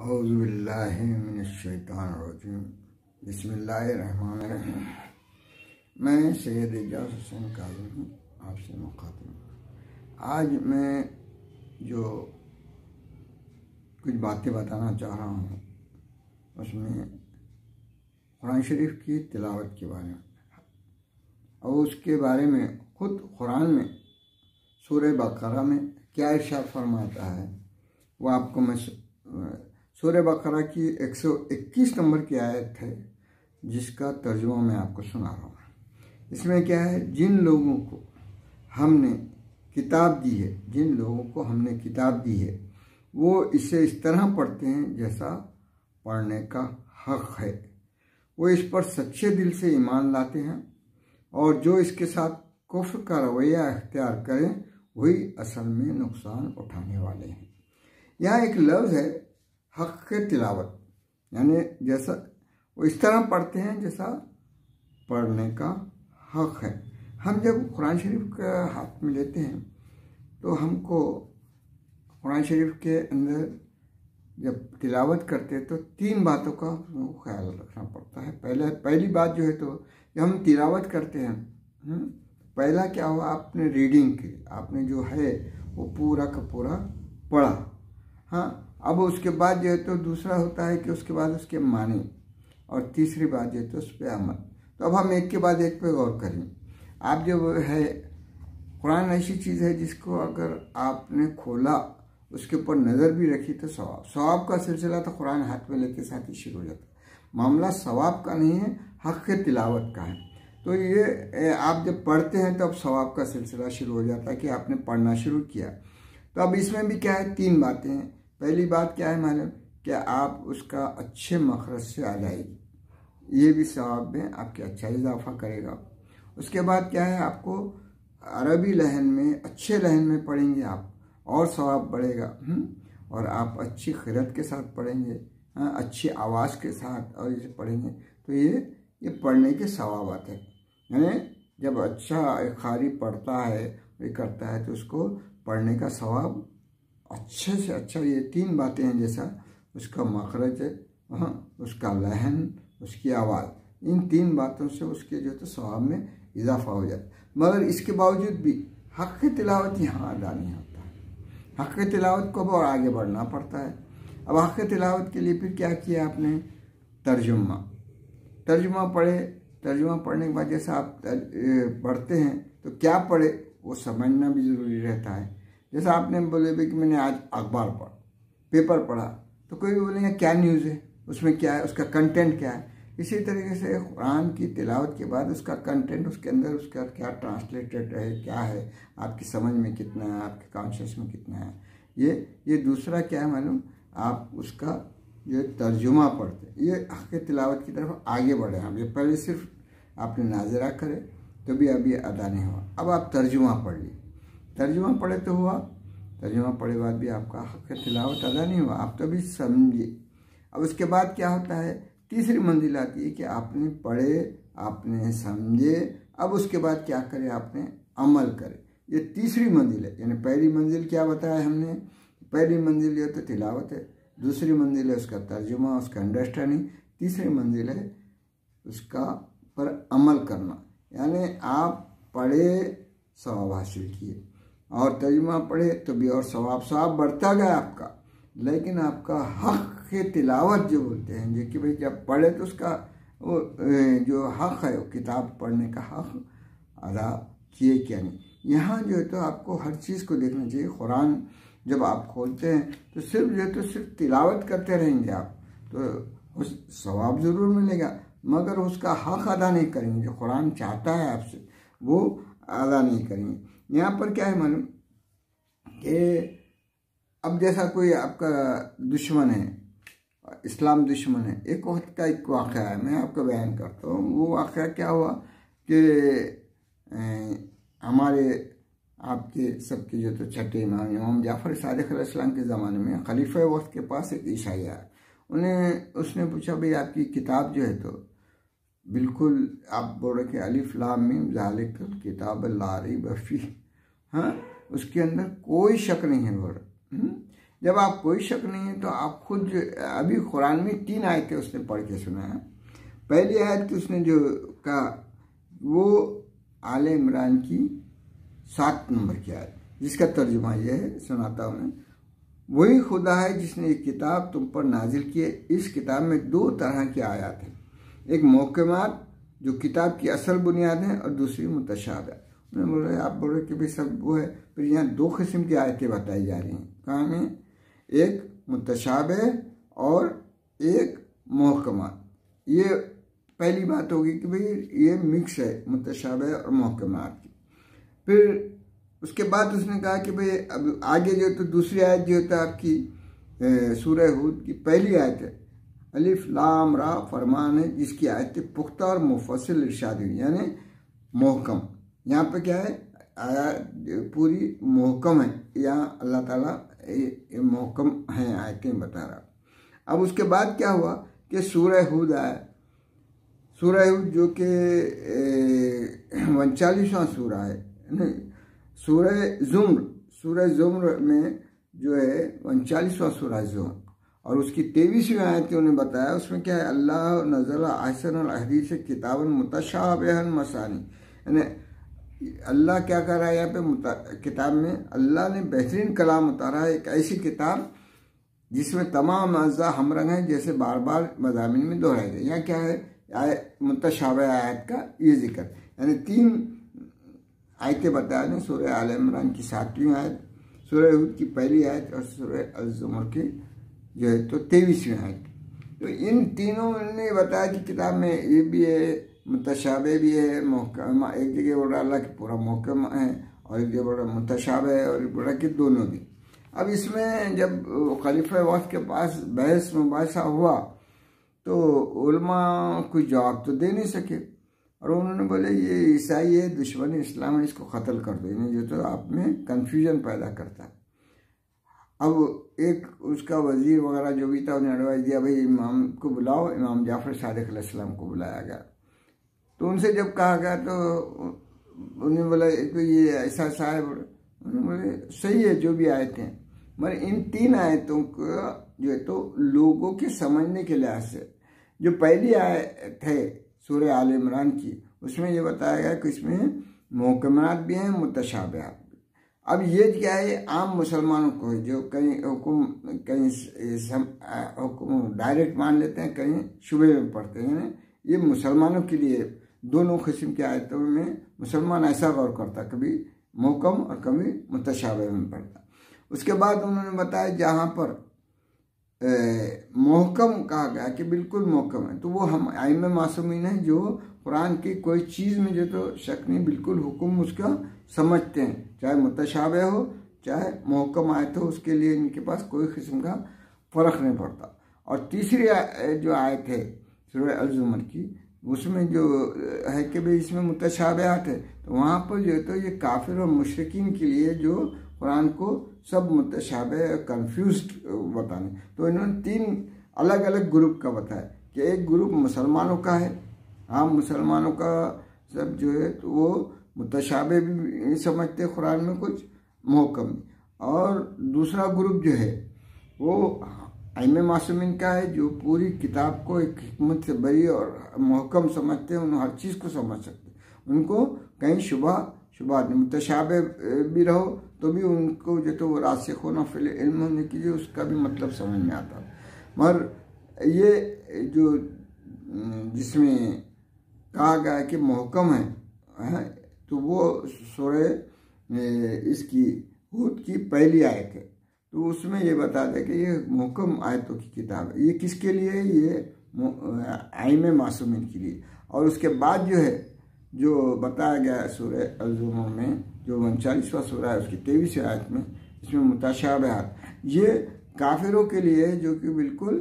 औज़ुबिल्लाहि मिनश्शैतानिर्रजीम बिस्मिल्लाहिर्रहमानिर्रहीम। मैं सैयद एजाज़ हुसैन काज़ी हूँ, आपसे मुखातिब। आज मैं जो कुछ बातें बताना चाह रहा हूँ उसमें कुरान शरीफ की तिलावत के बारे में और उसके बारे में खुद कुरान में सूरह बकरा में क्या इरशाद फरमाता है वो आपको मैं सूरह बकरा की 121 नंबर की आयत है जिसका तर्जुमा मैं आपको सुना रहा हूँ। इसमें क्या है, जिन लोगों को हमने किताब दी है, जिन लोगों को हमने किताब दी है वो इसे इस तरह पढ़ते हैं जैसा पढ़ने का हक है। वो इस पर सच्चे दिल से ईमान लाते हैं और जो इसके साथ कुफ्र का रवैया अख्तियार करें वही असल में नुकसान उठाने वाले हैं। यहाँ एक लफ्ज़ है हक के तिलावत, यानी जैसा वो इस तरह पढ़ते हैं जैसा पढ़ने का हक है। हम जब कुरान शरीफ का हाथ में लेते हैं तो हमको कुरान शरीफ के अंदर जब तिलावत करते हैं तो 3 बातों का ख्याल रखना पड़ता है। पहली बात जो है, तो जब हम तिलावत करते हैं पहला क्या हुआ, आपने रीडिंग की, आपने जो है वो पूरा का पूरा पढ़ा। हाँ, अब उसके बाद जो है तो दूसरा होता है कि उसके बाद उसके माने, और तीसरी बात जो है तो उस पर अमल। तो अब हम एक के बाद एक पे गौर करें। आप जो है, कुरान ऐसी चीज़ है जिसको अगर आपने खोला, उसके ऊपर नज़र भी रखी तो सवाब का सिलसिला तो कुरान हाथ में लेते साथ ही शुरू हो जाता है। मामला सवाब का नहीं है, हक़ के तिलावत का है। तो ये आप जब पढ़ते हैं तो अब सवाब का सिलसिला शुरू हो जाता है कि आपने पढ़ना शुरू किया। तो अब इसमें भी क्या है, 3 बातें हैं। पहली बात क्या है मालूम, कि आप उसका अच्छे मखरज से अदायगी, ये भी सवाब में आपके अच्छा इजाफा करेगा। उसके बाद क्या है, आपको अरबी लहन में, अच्छे लहन में पढ़ेंगे आप और सवाब बढ़ेगा। और आप अच्छी क़िरात के साथ पढ़ेंगे, अच्छी आवाज़ के साथ और इसे पढ़ेंगे तो ये पढ़ने के सवाब आते हैं। यानी जब अच्छा एक क़ारी पढ़ता है, ये करता है, तो उसको पढ़ने का सवाब अच्छे से अच्छा। ये 3 बातें हैं, जैसा उसका मखरज, उसका लहन, उसकी आवाज़, इन 3 बातों से उसके जो तो सवाब में इजाफा हो जाता है। मगर इसके बावजूद भी हक़ की तिलावत यहाँ अदा नहीं होता है। हक़ की तिलावत को और आगे बढ़ना पड़ता है। अब हक़ की तिलावत के लिए फिर क्या किया आपने, तर्जुमा पढ़े। तर्जुमा पढ़ने के बाद जैसा आप पढ़ते हैं तो क्या पढ़े वो समझना भी ज़रूरी रहता है। जैसा आपने बोले कि मैंने आज अखबार पेपर पढ़ा, तो कोई भी बोलेंगे क्या न्यूज़ है, उसमें क्या है, उसका कंटेंट क्या है। इसी तरीके से कुरान की तिलावत के बाद उसका कंटेंट, उसके अंदर उसका क्या ट्रांसलेटेड है, क्या है, आपकी समझ में कितना है, आपके कॉन्शियस में कितना है। ये दूसरा क्या है मालूम, आप उसका ये तर्जुमा पढ़ते, ये हक़ तिलावत की तरफ आगे बढ़े। आप ये पहले सिर्फ आपने नाज़रा करे तो भी अभी अदा नहीं हुआ। अब आप तर्जुमा पढ़ ली, तर्जुमा पढ़े तो हुआ, तर्जुमा पढ़े बाद भी आपका हक़ तिलावत अदा नहीं हुआ, आप तो भी समझे। अब उसके बाद क्या होता है, तीसरी मंजिल आती है कि आपने पढ़े, आपने समझे, अब उसके बाद क्या करे, आपने अमल करे। ये तीसरी मंजिल है। यानी पहली मंजिल क्या बताया हमने, पहली मंजिल ये तो तिलावत है, दूसरी मंजिल है उसका तर्जुमा, उसका अंडरस्टैंडिंग, तीसरी मंजिल है उसका पर अमल करना। यानी आप पढ़े, सवाब हासिल किए, और तर्जुमा पढ़े तो भी और सवाब बढ़ता गया आपका। लेकिन आपका हक़ के तिलावत जो बोलते हैं, जो कि भाई जब पढ़े तो उसका वो जो हक़ है, वो किताब पढ़ने का हक़ अदा किए क्या नहीं। यहाँ जो है तो आपको हर चीज़ को देखना चाहिए। कुरान जब आप खोलते हैं तो सिर्फ जो है तो सिर्फ तिलावत करते रहेंगे आप, तो उस सवाब ज़रूर मिलेगा, मगर उसका हक़ अदा नहीं करेंगे। जो कुरान चाहता है आपसे वो अदा नहीं करेंगे। यहाँ पर क्या है मालूम, कि अब जैसा कोई आपका दुश्मन है, इस्लाम दुश्मन है। एक वक्त का एक वाक़या है, मैं आपको बयान करता हूँ। वो वाक़या क्या हुआ कि हमारे आपके सबके जो तो छठे इमाम जाफ़र सादिक़ अलैहिस्सलाम के ज़माने में खलीफा वक्त के पास एक ईसाई आया। उसने पूछा, भाई आपकी किताब जो है तो बिल्कुल आप बोल रहे कि अलिफ लाम मीम ज़ालिकल किताब ला रैब फीह, हाँ, उसके अंदर कोई शक नहीं है बोल रहे। जब आप कोई शक नहीं है तो आप खुद अभी कुरान में 3 आयतें उसने पढ़ के सुना है। पहली आयत उसने जो कहा वो आले इमरान की 7 नंबर की आयत, जिसका तर्जुमा यह है, सुनाता हूँ मैं। वही खुदा है जिसने ये किताब तुम पर नाजिल की है। इस किताब में 2 तरह की आयत हैं, एक मुहकमात जो किताब की असल बुनियाद है और दूसरी मुतशाबिह। उन्होंने बोला आप बोल रहे कि भाई सब वो है, फिर यहाँ 2 किस्म की आयतें बताई जा रही हैं। कहाँ में? एक मुतशाबिह और एक मुहकमात। ये पहली बात होगी कि भाई ये मिक्स है मुतशाबिह और मुहकमात की। फिर उसके बाद उसने कहा कि भाई अब आगे जो तो दूसरी आयत जो होता है आपकी सूरह हूद की पहली आयत है, अलिफ लाम रा फरमान है, जिसकी आयतें पुख्ता और मुफस्सिल इरशाद हुई, यानी मोहकम। यहाँ पे क्या है, आयत पूरी मोहकम है, यहाँ अल्लाह ताला मोहकम है आयतें बता रहा। अब उसके बाद क्या हुआ कि सूरह हूद आया, सूरह हूद जो कि 39वां सूरा है, नहीं सूरह ज़ुम्र में जो है 39वां सूरा ज़ुम्र, और उसकी 23वीं आयत उन्हें बताया। उसमें क्या है, अल्लाह नज़ला अहसन अल हदीस किताबन मुतशाबिहन मसानी, यानी अल्लाह क्या कर रहा है यहाँ पे किताब में, अल्लाह ने बेहतरीन कलाम उतारा है, एक ऐसी किताब जिसमें तमाम अज़ा हमरंग हैं, जैसे बार बार मज़ामीन में दोहराए गए। यहाँ क्या है, मुतशाबिह आयत का ये जिक्र, यानी 3 आयतें बताया ने, सूरह आल इमरान की 7वीं आयत, सूरह हूद की पहली आयत और सूरह अज़-ज़ुमर की जो है तो 23वीं आयत। तो इन तीनों ने बताया कि किताब में ये भी है, मुतशाबिह भी है, मोहकम। एक जगह बोल रहा अल्लाह की पूरा मोहकम है, और एक जगह बोल रहा मुतशाबिह है, और बोल रहा कि दोनों भी। अब इसमें जब खलीफा वक्त के पास बहस मुबाहिसा हुआ तो उलमा कोई जवाब तो दे नहीं सके, और उन्होंने बोले ये ईसाई है, दुश्मन इस्लाम है, इसको कत्ल कर दो, इन्हें जो तो आप में कन्फ्यूजन पैदा करता है। अब एक उसका वजीर वगैरह जो भी था उन्हें एडवाइस दिया, भाई इमाम को बुलाओ। इमाम जाफर सादिक अलैहिस्सलाम को बुलाया गया, तो उनसे जब कहा गया तो उन्हें बोला तो ये ऐसा सा है, उन्होंने बोले सही है जो भी आयतें हैं, मगर इन 3 आयतों का जो है तो लोगों के समझने के लिहाज से, जो पहली आयत है सूरह आल इमरान की, उसमें ये बताया गया कि इसमें मुहकमात भी हैं, मुतशाबिहात भी। अब ये क्या है, आम मुसलमानों को जो कहीं हुक्म डायरेक्ट मान लेते हैं, कहीं शुबे में पढ़ते हैं, ये मुसलमानों के लिए दोनों किस्म की आयतों में मुसलमान ऐसा गौर करता, कभी मुहकम और कभी मुतशाबिह में पढ़ता। उसके बाद उन्होंने बताया जहाँ पर मोहकम कहा गया कि बिल्कुल मोहकम है, तो वो हम आइम्मे मासूमीन हैं जो कुरान की कोई चीज़ में जो तो शक नहीं, बिल्कुल हुक्म उसका समझते हैं, चाहे मुतशाबिह हो चाहे मोहकम आयत हो, उसके लिए इनके पास कोई किस्म का फ़र्क नहीं पड़ता। और तीसरी जो आयत है सूरह अज़-ज़ुमर की, उसमें जो है कि भाई इसमें मुतशाबिहात है, तो वहाँ पर जो है तो ये काफिर और मुशरिकीन के लिए जो कुरान को सब मुतशाबिह कन्फ्यूज्ड बताने, तो इन्होंने 3 अलग अलग ग्रुप का बताया कि एक ग्रुप मुसलमानों का है, आम मुसलमानों का सब जो है तो वो मुतशाबिह भी समझते कुरान में कुछ, मुहकम, और दूसरा ग्रुप जो है वो आइम्मे मासूमीन का है, जो पूरी किताब को एक हिकमत से बरी और मुहकम समझते हैं, उन हर चीज़ को समझ सकते हैं, उनको कहीं शुबा मुतशाबिह भी रहो तो भी उनको जो तो वो रासिखून फिल इल्म होने की जो उसका भी मतलब समझ में आता। मगर ये जो जिसमें कहा गया है कि मुहकम है, तो वो सूरह इसकी हूद की पहली आयत है, तो उसमें ये बता दें कि ये मुहकम आयतों की किताब है। ये किसके लिए है, ये आइम्मे मासूमीन के लिए। और उसके बाद जो है जो बताया गया है सूरह अज़-ज़ुमर में जो 39वां सूरा है उसकी 23वीं आयत में, इसमें मुतशाबिहात, ये काफिरों के लिए जो कि बिल्कुल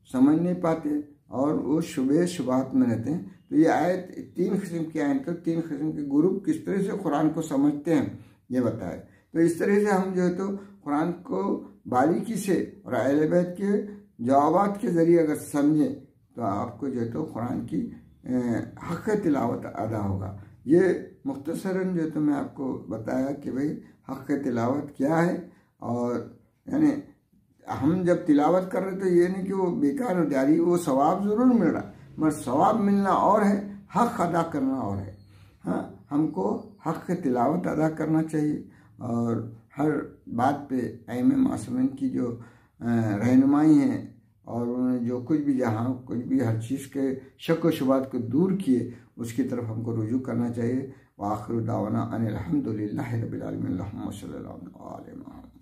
समझ नहीं पाते और वो शुबहात में रहते हैं। तो ये आयत 3 किस्म की आयत, 3 किस्म के ग्रुप किस तरह से कुरान को समझते हैं ये बताया। तो इस तरह से हम जो है तो कुरान को बारीकी से और अहले बैत के जवाबात के ज़रिए अगर समझें तो आपको जो है तो कुरान की हक़ तिलावत अदा होगा। ये मुख्तसरन जो तो मैं आपको बताया कि भाई हक़ तिलावत क्या है, और यानी हम जब तिलावत कर रहे तो ये नहीं कि वो बेकार हो जा रही, वो सवाब ज़रूर मिल रहा, मगर सवाब मिलना और है, हक़ अदा करना और है। हाँ, हमको हक़ की तिलावत अदा करना चाहिए और हर बात पे आइम्मा मासूमीन की जो रहनुमाई है और उन्होंने जो कुछ भी जहाँ कुछ भी हर चीज़ के शक व शुबहात को दूर किए उसकी तरफ हमको रुजू करना चाहिए। व आखिर दावाना अनिल हम्दुलिल्लाहि रब्बिल आलमीन। अल्लाहुम्मा सल्लि अला मुहम्मद।